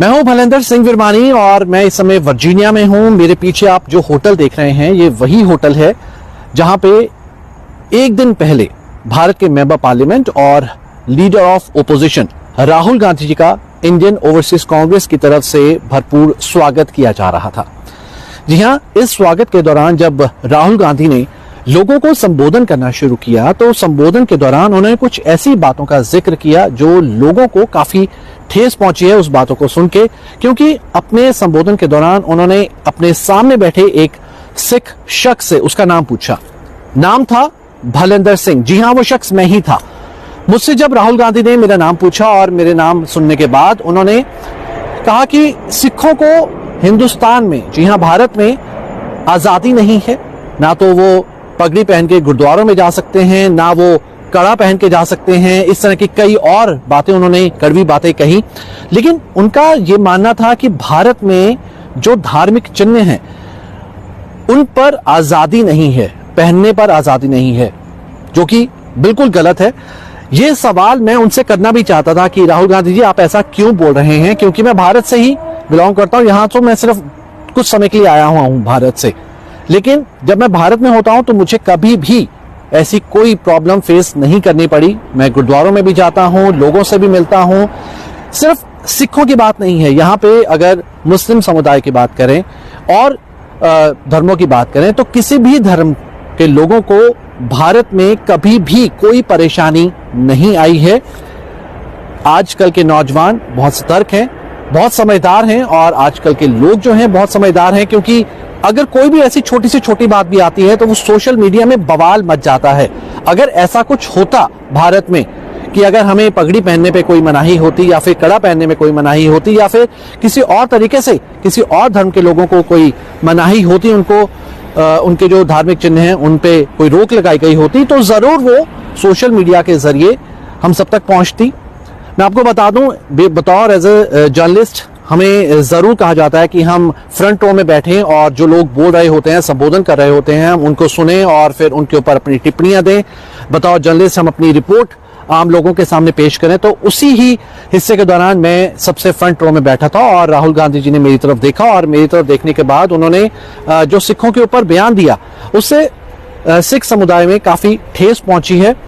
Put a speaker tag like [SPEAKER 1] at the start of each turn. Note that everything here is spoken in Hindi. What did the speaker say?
[SPEAKER 1] मैं हूं भलेंद्र सिंह विरमानी और मैं इस समय वर्जीनिया में हूं। मेरे पीछे आप जो होटल देख रहे हैं ये वही होटल है जहां पे एक दिन पहले भारत के मेंबर पार्लियामेंट और leader of opposition Rahul Gandhi ji का इंडियन ओवरसीज कांग्रेस की तरफ से भरपूर स्वागत किया जा रहा था। जी हां, इस स्वागत के दौरान जब राहुल गांधी ने लोगों को संबोधन करना शुरू किया तो संबोधन के दौरान उन्होंने कुछ ऐसी बातों का जिक्र किया जो लोगों को काफी ठेस पहुंची है उस बातों को सुन के, क्योंकि अपने संबोधन के दौरान उन्होंने अपने सामने बैठे एक सिख शख्स से उसका नाम पूछा। नाम था भलेंद्र सिंह। जी हां, वो शख्स मैं ही था। मुझसे जब राहुल गांधी ने मेरा नाम पूछा और मेरे नाम सुनने के बाद उन्होंने कहा कि सिखों को हिंदुस्तान में, जी हां भारत में आजादी नहीं है, ना तो वो पगड़ी पहन के गुरुद्वारों में जा सकते हैं, ना वो कड़ा पहन के जा सकते हैं। इस तरह की कई और बातें उन्होंने कड़वी बातें कही, लेकिन उनका ये मानना था कि भारत में जो धार्मिक चिन्ह हैं उन पर आजादी नहीं है, पहनने पर आजादी नहीं है, जो कि बिल्कुल गलत है। ये सवाल मैं उनसे करना भी चाहता था कि राहुल गांधी जी आप ऐसा क्यों बोल रहे हैं, क्योंकि मैं भारत से ही बिलोंग करता हूं। यहां तो मैं सिर्फ कुछ समय के लिए आया हुआ हूं भारत से, लेकिन जब मैं भारत में होता हूं तो मुझे कभी भी ऐसी कोई प्रॉब्लम फेस नहीं करनी पड़ी। मैं गुरुद्वारों में भी जाता हूं, लोगों से भी मिलता हूं। सिर्फ सिखों की बात नहीं है, यहाँ पे अगर मुस्लिम समुदाय की बात करें और धर्मों की बात करें तो किसी भी धर्म के लोगों को भारत में कभी भी कोई परेशानी नहीं आई है। आजकल के नौजवान बहुत सतर्क हैं, बहुत समझदार हैं, और आजकल के लोग जो हैं बहुत समझदार हैं, क्योंकि अगर कोई भी ऐसी छोटी से छोटी बात भी आती है तो वो सोशल मीडिया में बवाल मच जाता है। अगर ऐसा कुछ होता भारत में कि अगर हमें पगड़ी पहनने पे कोई मनाही होती या फिर कड़ा पहनने में कोई मनाही होती या फिर किसी और तरीके से किसी और धर्म के लोगों को कोई मनाही होती, उनको उनके जो धार्मिक चिन्ह हैं उन पे कोई रोक लगाई गई होती, तो जरूर वो सोशल मीडिया के जरिए हम सब तक पहुंचती। मैं आपको बता दूं, बतौर एज ए जर्नलिस्ट हमें जरूर कहा जाता है कि हम फ्रंट रो में बैठें और जो लोग बोल रहे होते हैं, संबोधन कर रहे होते हैं, हम उनको सुने और फिर उनके ऊपर अपनी टिप्पणियां दें। बतौर जर्नलिस्ट हम अपनी रिपोर्ट आम लोगों के सामने पेश करें। तो उसी ही हिस्से के दौरान मैं सबसे फ्रंट रो में बैठा था और राहुल गांधी जी ने मेरी तरफ देखा, और मेरी तरफ देखने के बाद उन्होंने जो सिखों के ऊपर बयान दिया उससे सिख समुदाय में काफी ठेस पहुंची है।